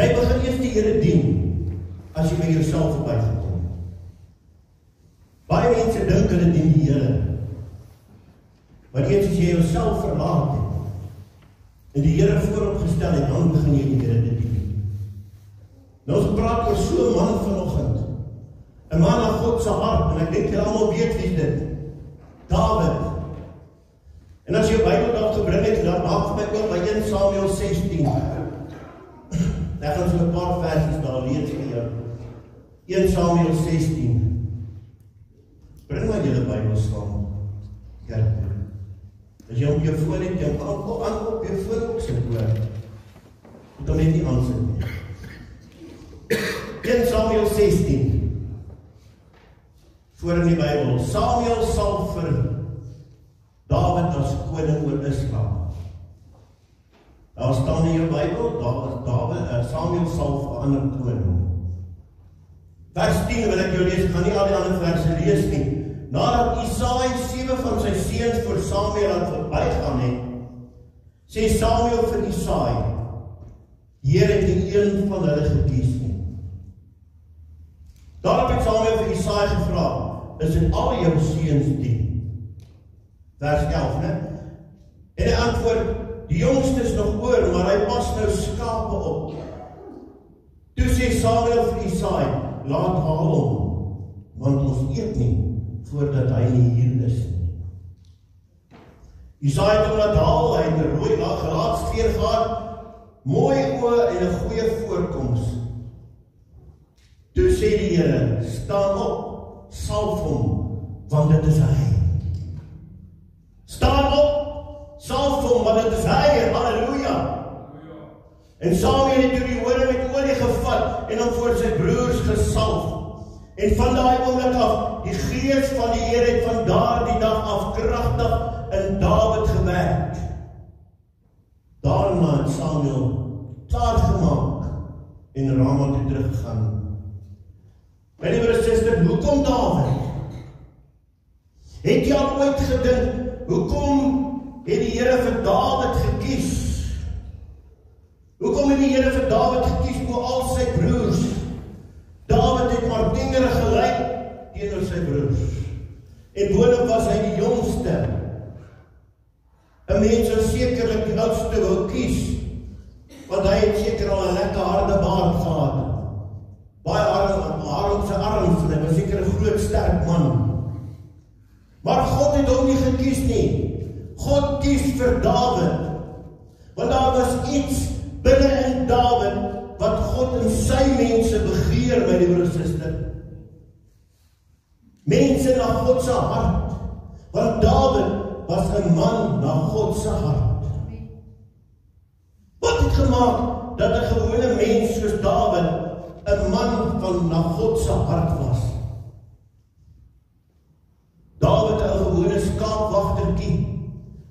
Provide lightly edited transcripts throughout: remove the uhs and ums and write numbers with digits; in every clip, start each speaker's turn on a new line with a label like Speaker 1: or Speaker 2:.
Speaker 1: Jy begin eers die Here dien, as jy by jouself verbygekom. Baie mense dink hulle dien die Here, maar eers as jy jouself verlaat het, en die Here vooropgestel het, dan begin jy die Here te dien. Nou ons praat oor so 'n man vanoggend, 'n man na God se hart, en ek dink julle almal weet wie dit, Dawid. En as jy jou Bybel daar gebring het, dan maak vir my oop by 1 Samuel 16. Daar gaan so 'n paar versies daar lees vir jou. 1 Samuel 16. Bring maar julle Bybel saam. Kerk. As jy op jou foon het, jy kan aan op jou foon ook sit hoor. Moet hom net nie aansit nie. 1 Samuel 16. Voor in die Bybel. Samuel sal vir Dawid as koning oor Israel. Daar staan in jou Bybel, Samuel sal vir ander koning. Vers 10 wil ek jou lees, ek gaan nie al die ander verse lees nie. Nadat Isaai 7 van sy seuns voor Samuel had verbygaan het, sê Samuel vir Isaai, Here het nie een van hulle gekies nie. Daarop het Samuel vir Isaai gevra, is dit al jou seuns die? Vers 11, ne? En hy antwoord, die jongste is nog oor, maar hy pas nou skape op. Toe sê Samuel vir Isaai, laat haal hom, want ons eet nie, voordat hy nie hier is nie. Isaai het hom laat haal, hy het 'n rooi gelaatskleur gehad, mooi oë en 'n goeie voorkoms. Toe sê die Here, staan op, salf hom, want dit is hy. Staan op, salf hom, want dit is hy, halleluja. En Samuel het toe die horing met olie gevat en hom voor sy broers gesalf. En van daai oomblik af, die gees van die Here het van daardie dag af kragtig in Dawid gewerk. Daarna het Samuel klaargemaak en Rama toe teruggegaan. My liewe suster, hoekom Dawid? Het jy al ooit gedink, hoekom het die Here vir Dawid gekies? Hoekom het die Here vir Dawid gekies oor al sy broers? Dawid het maar tiener gelyk teenoor sy broers. En boonop was hy die jongste. 'n Mens sou sekerlik die oudste wou kies, want hy het seker al 'n lekker harde baard gehad. Baie haar op sy arms, en hy was seker 'n groot sterk man. Maar God het hom nie gekies nie. God kies vir Dawid, want daar was iets binne in Dawid wat God in sy mense begeer, my liewe suster. Mense na God se hart, want Dawid was 'n man na God se hart. Wat het gemaak dat 'n gewone mens soos Dawid 'n man van na God se hart was? Dawid 'n gewone skaapwagtertjie,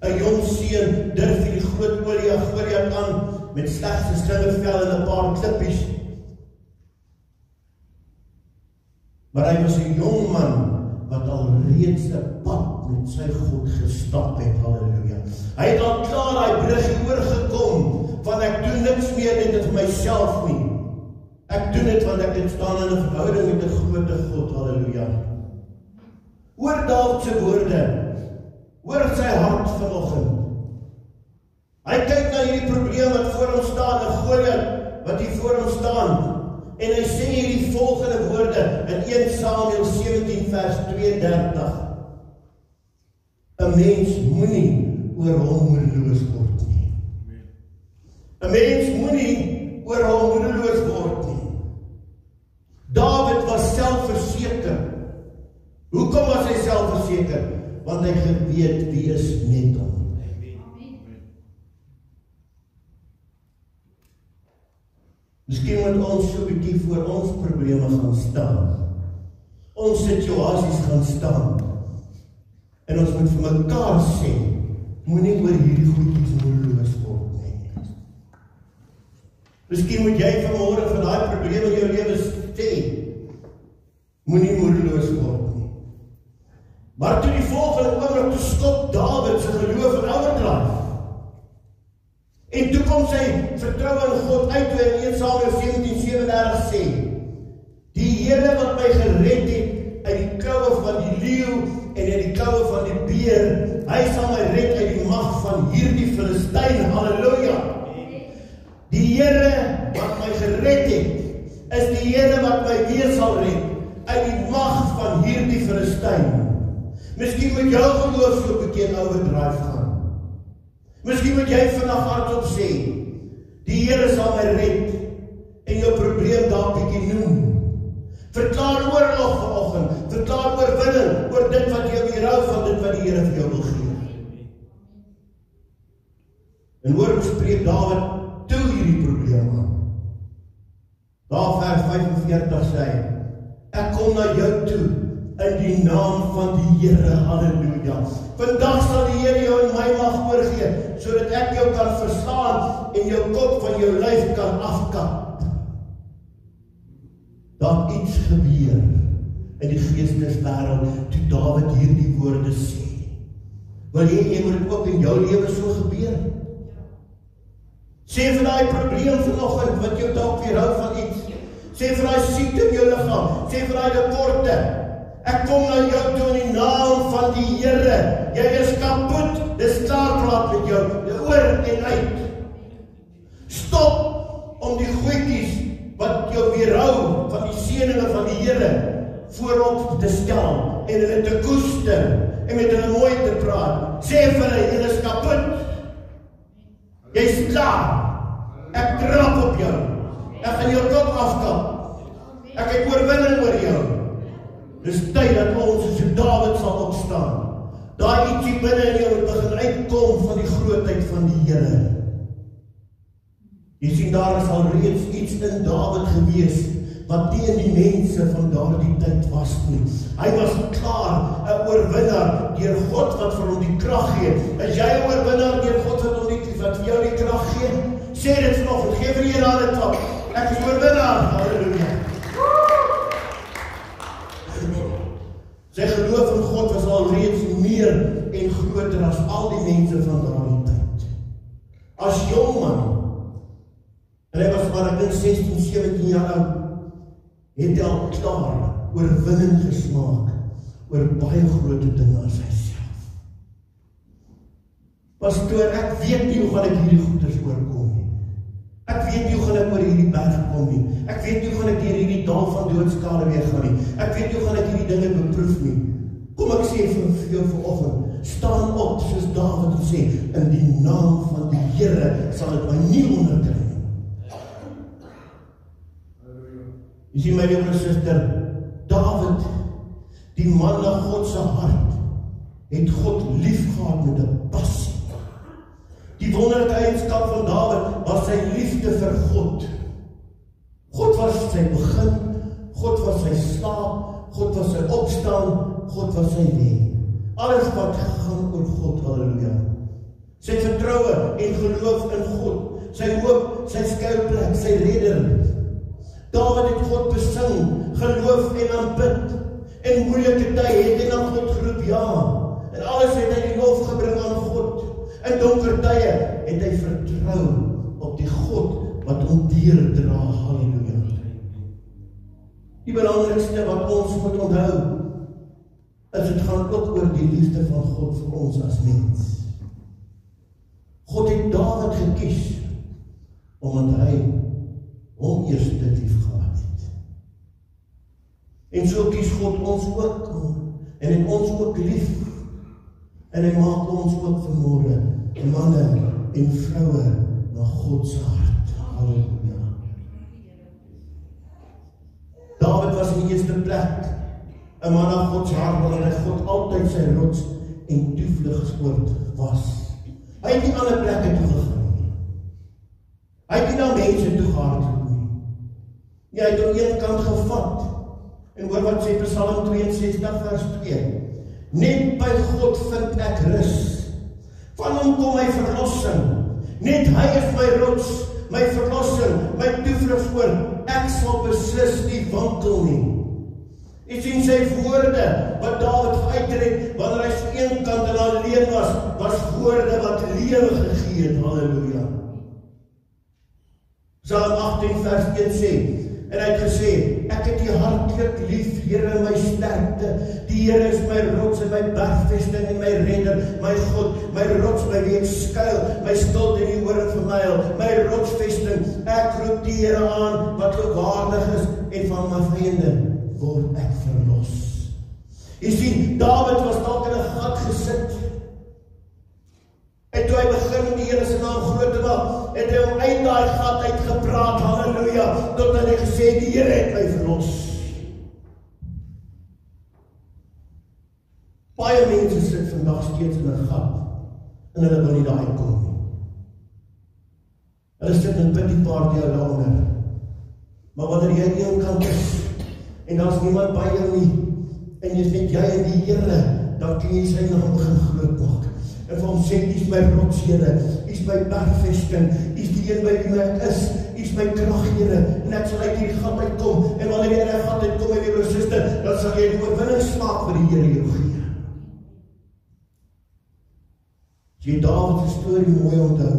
Speaker 1: 'n jong seun, durf die groot Goliat aan met slegs 'n slingervel en 'n paar klippies. Maar hy was 'n jong man wat al reeds 'n pad met sy God gestap het, halleluja. Hy het al klaar daai brug oorgekom, van ek doen niks meer net vir myself nie. Ek doen dit want ek het staan in 'n verhouding met 'n groot God, halleluja. Hoor Dawid se woorde, hoor sy hart vanoggend. Hy kyk na hierdie probleem wat voor hom staan, 'n Goliat wat hier voor hom staan, en hy sê hierdie volgende woorde in 1 Samuel 17 vers 32. 'n Mens moenie oor hom moedeloos word nie. 'n Mens moenie oor hom moedeloos word nie. Dawid was selfverseker. Hoekom was hy selfverseker? Want hy geweet wie is met hom. Miskien moet ons so 'n bietjie voor ons probleme gaan staan. Ons situasies gaan staan. En ons moet vir mekaar sê, moenie oor hierdie goedjies moedeloos word nie. Miskien moet jy vanmôre vir daai probleme in jou lewe sê, moenie moedeloos word nie. Maar toe die volgende oomblik, toe skop Dawid sy geloof in overdryf. En toe kom sy vertroue in God uit, toe in 1 Samuel 17:37 sê, die Here wat my gered het uit die kloue van die leeu en uit die kloue van die beer, hy sal my red uit die mag van hierdie Filistyn. Halleluja. Die Here wat my gered het, is die Here wat my weer sal red uit die mag van hierdie Filistyn. Miskien moet jou geloof so 'n bietjie in overdrive gaan. Miskien moet jy vandag hardop sê, die Here sal my red en jou probleem daar bietjie noem. Verklaar oorlog vanoggend, verklaar oorwinning oor dit wat jou weerhou van dit wat die Here vir jou wil gee. En hoor hoe spreek Dawid toe hierdie probleem aan. Daar vers 45 sê hy, ek kom na jou toe in die naam van die Here. Halleluja. Vandag sal die Here jou in my mag oorgee, sodat ek jou kan verslaan en jou kop van jou lyf kan afkap. Daar iets gebeur in die geesteswêreld toe Dawid hierdie woorde sê. Wil jy moet dit ook in jou lewe so gebeur? Sê vir daai probleem vanoggend wat jou dalk weerhou van iets. Sê vir daai siekte in jou liggaam, sê vir daai tekorte, ek kom na jou toe in die naam van die Here. Jy is kapot, dis klaar praat met jou, oor en uit. Stop om die goedjies wat jou weerhou van die seëninge van die Here voorop te stel en hulle te koester en met hulle mooi te praat. Sê vir hulle, jy is kapot. Jy is klaar. Ek trap op jou. Ek gaan jou kop afkap. Ek het oorwinning oor jou. Dis tyd dat ons soos Dawid sal opstaan. Daai ietsie binne in jou moet begin uitkom van die grootheid van die Here. Jy sien, daar is al reeds iets in Dawid gewees wat nie in die mense van daardie tyd was nie. Hy was klaar 'n oorwinnaar deur God wat vir hom die krag gee. Is jy 'n oorwinnaar deur God wat vir jou die krag gee? Sê dit vanoggend, gee vir die Here aan 'n klap. Ek is oorwinnaar. Halleluja. Sy geloof in God was al reeds meer en groter as al die mense van daardie tyd. As jong man, en hy was maar ek dink 16, 17 jaar oud, het hy al klaar oorwinning gesmaak oor baie groot dinge as hy self. Pastoor, ek weet nie hoe gaan ek hierdie goeders oorkom nie. Ek weet nie hoe gaan ek oor hierdie berg kom nie. Ek weet nie hoe gaan ek deur hierdie dal van doodskade weer gaan nie. Ek weet nie hoe gaan ek hierdie dinge beproef nie. Kom ek sê vir jou vanoggend, staan op soos Dawid sê, in die naam van die Here sal dit my nie onderkry nie. Jy sien my liewe suster, Dawid, die man na God se hart, het God lief gehad met 'n passie. Die wonderlike eienskap van Dawid was sy liefde vir God. God was sy begin, God was sy slaap, God was sy opstaan, God was sy lê. Alles wat gaan oor God, halleluja. Sy vertroue en geloof in God, sy hoop, sy skuilplek, sy redder. Dawid het God besing, geloof en aanbid. In moeilike tye het hy na God geroep, ja. En alles het hy die lof gebring aan God. In donker tye het hy vertrou op die God wat hom deurdra, halleluja. Die belangrikste wat ons moet onthou, is dit gaan ook oor die liefde van God vir ons as mens. God het Dawid gekies, omdat hy hom eerste lief gehad het. En so kies God ons ook, en het ons ook lief, en hy maak ons ook vanmôre manne en vroue na God se hart. Halleluja. Dawid was in die eerste plek 'n man na God se hart, want hy God altyd sy rots en toevlugsoord was. Hy het nie ander plekke toe gegaan nie. Hy het nie na mense toe gehardloop nie. Ja, hy het aan een kant gevat. En hoor wat sê Psalm 62 vers 2. Net by God vind ek rus. Van hom kom my verlossing. Net hy is my rots, my verlossing, my toevlugsoord. Ek sal beslis nie wankel nie. Jy sien sy woorde wat Dawid uittrek wanneer hy so een kant en alleen was woorde wat lewe gegee het. Halleluja. Psalm 18 vers 1 sê, en hy het gesê, ek het die hartlik lief, Here my sterkte, die Here is my rots en my bergvesting en my redder, my God, my rots by wie ek skuil, my skild en die horing van my heil, my rotsvesting, ek roep die Here aan, wat waardig is, en van my vyande word ek verlos. Jy sien, Dawid was dalk in 'n gat gesit, en toe hy begin om die Here se naam groot te maak, het hy hom uit daai gat uitgepraat, halleluja, tot hy gesê, die Here het my verlos. Baie mense sit vandag steeds in 'n gat, en hulle wil nie daar uitkom nie. Hulle sit in pity party daaronder. Maar wanneer jy aan die kant is, en daar's niemand by jou nie, en jy's net jy en die Here, dan kan jy sy naam begin groot maak. En vir hom sê, U is my rots, Here, U is my bergvesting, U is die een by wie ek is, U is my krag, Here, en ek sal uit hierdie gat uitkom, en wanneer jy in die gat uitkom, en jy suster, dan sal jy die oorwinning smaak vir die Here jou gee. As jy Dawid se storie mooi onthou,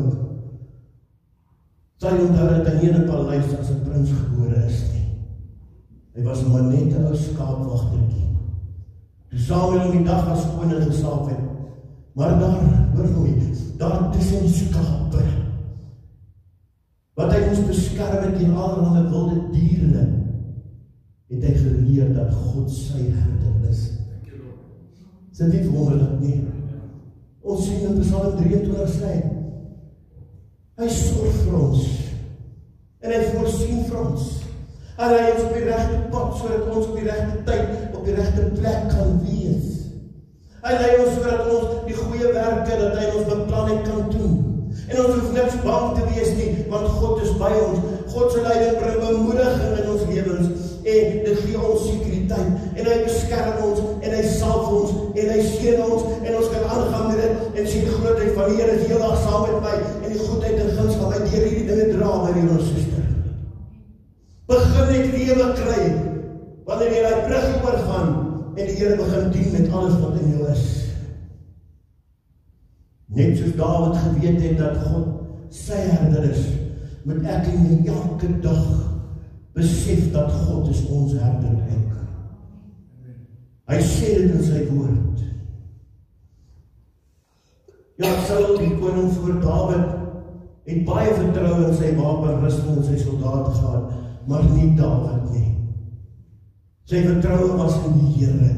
Speaker 1: sal jy onthou dat hy nie in 'n paleis as 'n prins gebore is nie. Hy was maar net 'n ou skaapwagtertjie. Toe Samuel om die dag as koning gesalf het, maar daar tussen die skape, wat hy moes beskerm teen allerlei wilde diere, het hy geleer dat God sy herder is. Is dit nie wonderlik nie? Ons sien in Psalm 23 sê, hy sorg vir ons, en hy voorsien vir ons, en hy ons op die regte pad, sodat ons op die regte tyd, op die regte plek kan wees. Hy lei ons sodat ons die goeie werke, dat hy ons beplanning kan doen. En ons hoef niks bang te wees nie, want God is by ons. God se leiding bring bemoediging in ons lewens, en dit gee ons sekuriteit, en hy beskerm ons, en hy salf ons, en hy seën ons, en ons kan aangaan met dit, en sien die grootheid van die Here is heeldag saam met my, en die goedheid en guns van my deur hierdie dinge dra, my liewe suster. Begin net lewe kry, wanneer jy daai brug oorgaan, en die Here begin dien met alles wat in jou is. Net soos Dawid geweet het dat God sy herder is, moet ek en jy elke dag besef dat God is ons herder ook. Hy sê dit in sy woord. Ja, Saul, die koning voor Dawid, het baie vertroue in sy wapenrusting en sy soldate gehad, maar nie Dawid nie. Sy vertroue was in die Here.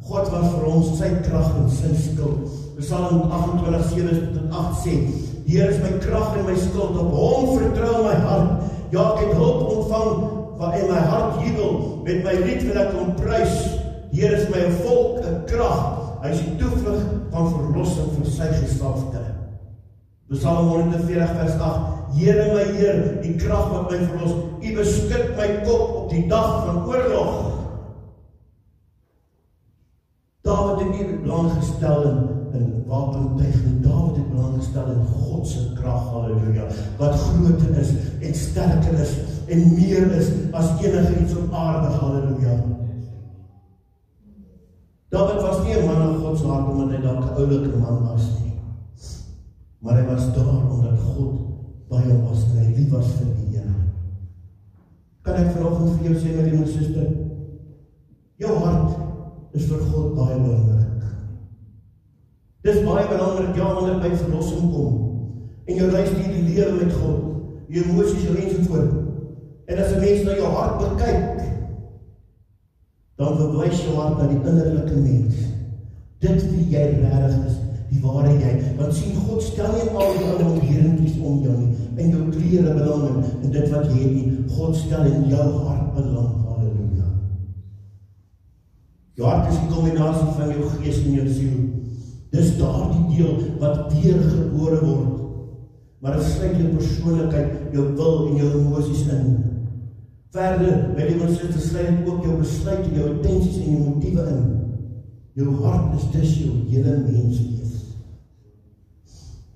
Speaker 1: God was vir ons sy krag en sy skild. Psalm 28:7-8 sê, die Here is my krag en my skild, op hom vertrou my hart. Ja, ek het hulp ontvang, en my hart jubel, met my lied wil ek hom prys. Die Here is my volk, 'n krag, hy is die toevlug van verlossing vir sy geslagte. Psalm 140:8, Here my Heer, die krag wat my verlos, U beskut my kop op die dag van oorlog. Dawid het nie belang gestel in wapentuig nie. Dawid het belang gestel in God se krag, halleluja, wat groter is en sterker is en meer is as enige iets op aarde, halleluja. Dawid was nie 'n man na God se hart omdat hy dalk 'n oulike man was nie, maar hy was daar omdat God by hom was en hy lief was vir die Here. Kan ek vanoggend vir jou sê, my liewe suster, jou hart is vir God baie belangrik. Dis baie belangrik, ja, wanneer by verlossing kom, en jou reis deur die lewe met God, jou emosies, jou ensovoort, en as 'n mens na jou hart bekyk, dan verwys jou hart na die innerlike mens, dit wie jy regtig is, die ware jy, want sien, God stel nie al die ander omgeringkies om jou nie, en jou klere belang, en dit wat jy het nie, God stel in jou hart belang, halleluja. Jou hart is die kombinasie van jou gees en jou siel. Dis daardie deel wat weergebore word. Maar dit sluit jou persoonlikheid, jou wil en jou emosies in. Verder, by die mense sluit ook jou besluit, jou intensies en jou motiewe in. Jou hart is dus jou hele menswees.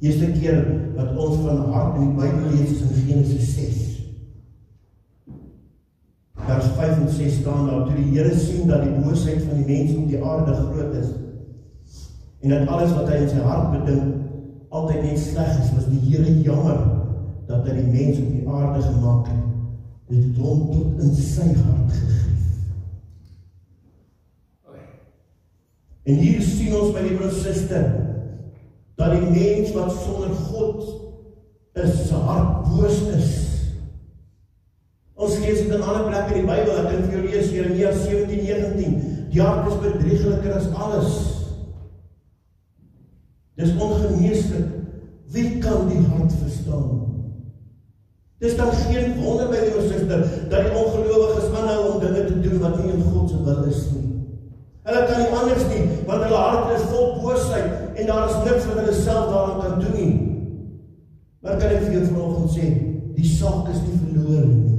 Speaker 1: Eerste keer wat ons van hart in die Bybel lees is in Genesis 6. Vers 5 en 6 staan daar, toe die Here sien dat die boosheid van die mens op die aarde groot is, en dat alles wat hy in sy hart bedink, altyd net sleg is, was die Here jammer, dat hy die mens op die aarde gemaak het, dit het hom tot in sy hart gegrief. En hier sien ons by die suster, dat die mens wat sonder God is, sy hart boos is. Ons lees dit in ander plekke in die Bybel, ek kan vir jou lees, Jeremia 17:19, die hart is bedriegeliker as alles. Dis ongeneeslik, wie kan die hart verstaan? Dis dan geen wonder by die suster, dat die ongelowiges aanhou om dinge te doen wat nie in God se wil is nie. Hulle kan nie anders nie, want hulle hart is vol boosheid en daar is niks wat hulle self daaraan kan doen nie. Maar kan ek vir jou vanoggend sê, die saak is nie verloor nie.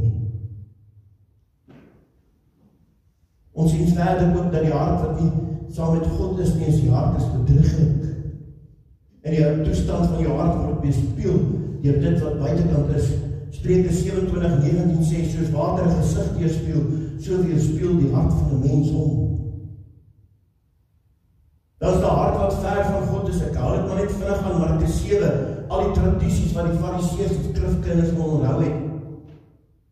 Speaker 1: Ons sien verder ook dat die hart wat nie saam met God is nie, is die hart is bedrieglik. En die toestand van jou hart word weerspieël deur dit wat buitekant is. Spreuke 27:19 sê, soos water 'n gesig weerspieël, so weerspieël die hart van 'n mens hom. Dat is die hart wat ver van God is. Ek haal dit maar net vinnig aan Markus 7, al die tradisies wat die Fariseërs en skrifkinders onthou het.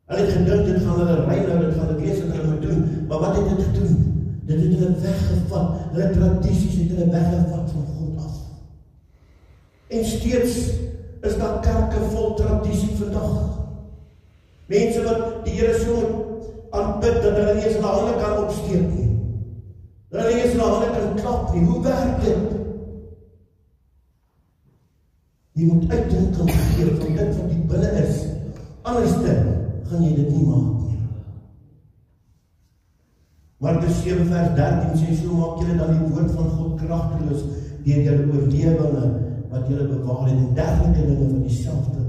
Speaker 1: Hulle het gedink, dit gaan hulle reinhou, dit gaan dit wees wat hulle moet doen. Maar wat het dit gedoen? Dit het hulle weggevat. Hulle tradisies het hulle weggevat van God af. En steeds is daar kerke vol tradisie vandag. Mense wat die Here so aanbid, dat hulle nie eens hulle hande kan opsteek nie. Dat hulle nie eens hulle hande kan klap nie. Hoe werk dit? Jy moet uitdink en gee van dit wat die binne is. Anderste gaan jy dit nie maak nie. Markus 7:13 sê, so maak julle dan die woord van God kragteloos deur julle oorlewinge wat julle bewaar het, en dergelike dinge van dieselfde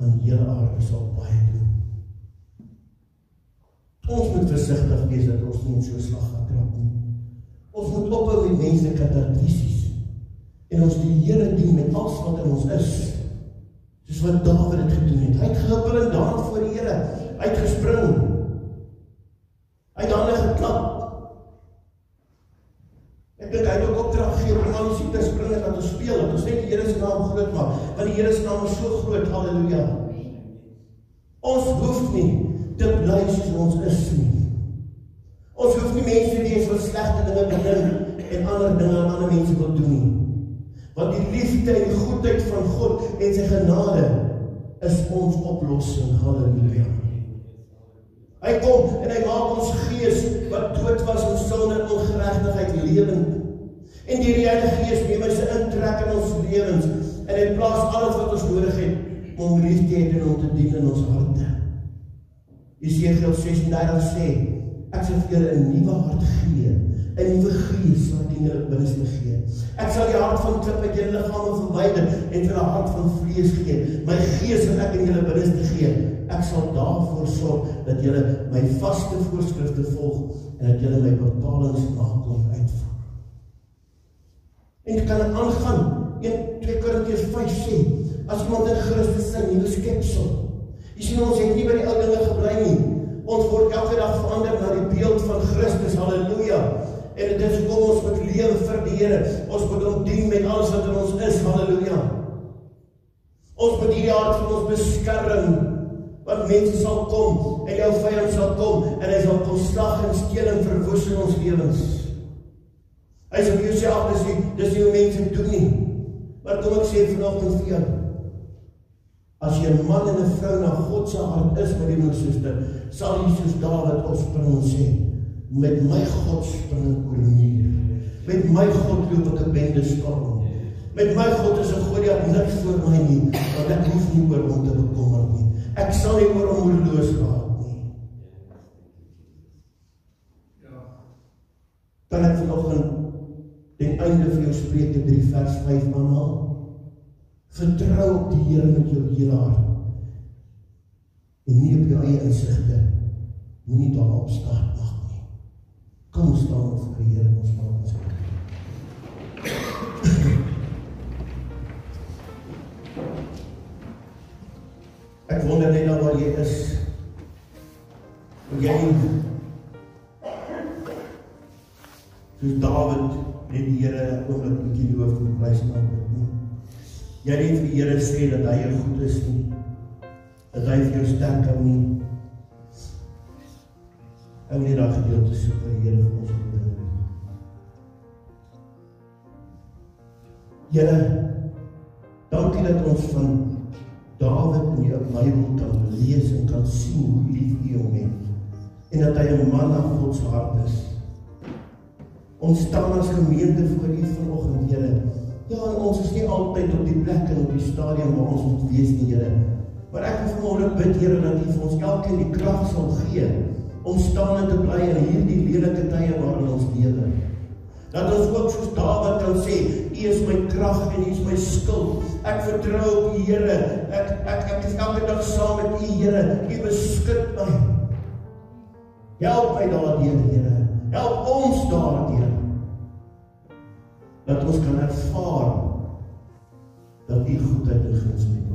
Speaker 1: aan julle aarde sal baie doen. Ons moet versigtig wees dat ons nie in so 'n slag gaan trap nie. Ons moet ophou met menslike tradisies en ons die Here dien met alles wat in ons is. Soos wat Dawid het gedoen het. Hy het gehuppel en dans voor die Here. Hy het gespring. Hy het hande geklap. Ek dink hy het ook opdrag gegee om al die siektes spring en dat ons speel, dat ons net die Here se naam groot maak, want die Here se naam is so groot, halleluja. Ons hoef nie te bly soos ons is nie. Ons hoef nie mense te wees wat slegte dinge bedink en ander dinge aan ander mense wil doen nie. Want die liefde en die goedheid van God en sy genade is ons oplossing, halleluja. Hy kom en hy maak ons gees wat dood was in sonde en ongeregtigheid lewend. En die Heilige Gees neem hy sy intrek in ons lewens en hy plaas alles wat ons nodig het om lief te hê en om te dien in ons harte. Jesaja 36 sê, ek sal vir julle 'n nuwe hart gee, 'n nuwe gees wat in julle binneste gee. Ek sal die hart van klip uit julle liggame verwyder en vir 'n hart van vlees gee. My gees wat ek in julle binneste gee. Ek sal daarvoor sorg dat julle my vaste voorskrifte volg en dat julle my bepalings nakom uitvoer. En dit kan aangaan. 2 Korintiërs 5 sê, as iemand in Christus is, 'n nuwe skepsel. Jy sien, ons het nie by die ou dinge gebly nie. Ons word elke dag verander na die beeld van Christus, halleluja. En dit is hoekom ons moet lewe vir die Here. Ons moet hom dien met alles wat in ons is, halleluja. Ons moet hierdie hart van ons beskerm. Want mense sal kom, en jou vyand sal kom, en hy sal kom slag en steel en verwoes in ons lewens. Hy sal vir jou sê, dis nie hoe mense doen nie. Maar kom ek sê vanoggend vir jou, as jy 'n man en 'n vrou na God se hart is, my liewe suster, sal jy soos Dawid opspring en sê, met my God spring ek oor muur. Met my God loop ek 'n bende storm. Met my God is 'n Goliat niks voor my nie, want ek hoef nie oor hom te bekommer nie. Ek sal nie oor hom moedeloos raak nie. Kan ek vanoggend ten einde vir jou Spreuke 3 vers 5 aanhaal? Vertrou op die Here met jou hele hart en nie op jou eie insigte. Moenie daarop staat maak nie. Kom ons staan op vir die Here en ons maak ons Ek wonder net nou waar jy is. Hoe jy soos Dawid net die Here oomblik met die loof en prys en aanbid nie. Jy net vir die Here sê dat hy jou goed is nie. dat hy vir jou sterk hou nie. Hou nie daai gedeelte soek vir die Here vir ons dinge doen. Here, dankie dat ons van Dawid in die Bybel kan lees en kan sien hoe lief U hom het en dat hy 'n man na God se hart is. Ons staan as gemeente voor U vanoggend, Here. Ja, en ons is nie altyd op die plek en op die stadium waar ons moet wees nie, Here. Maar ek wil vanmôre bid, Here, dat U vir ons elkeen die krag sal gee om staande te bly in hierdie lelike tye waarin ons lewe. Dat ons ook soos Dawid kan sê, U is my krag en U is my skild. Ek vertrou op U, Here. Ek is elke dag saam met U, Here. U beskik my. Help my daardeur, Here. Help ons daardeur. Dat ons kan ervaar dat U goedheid en guns met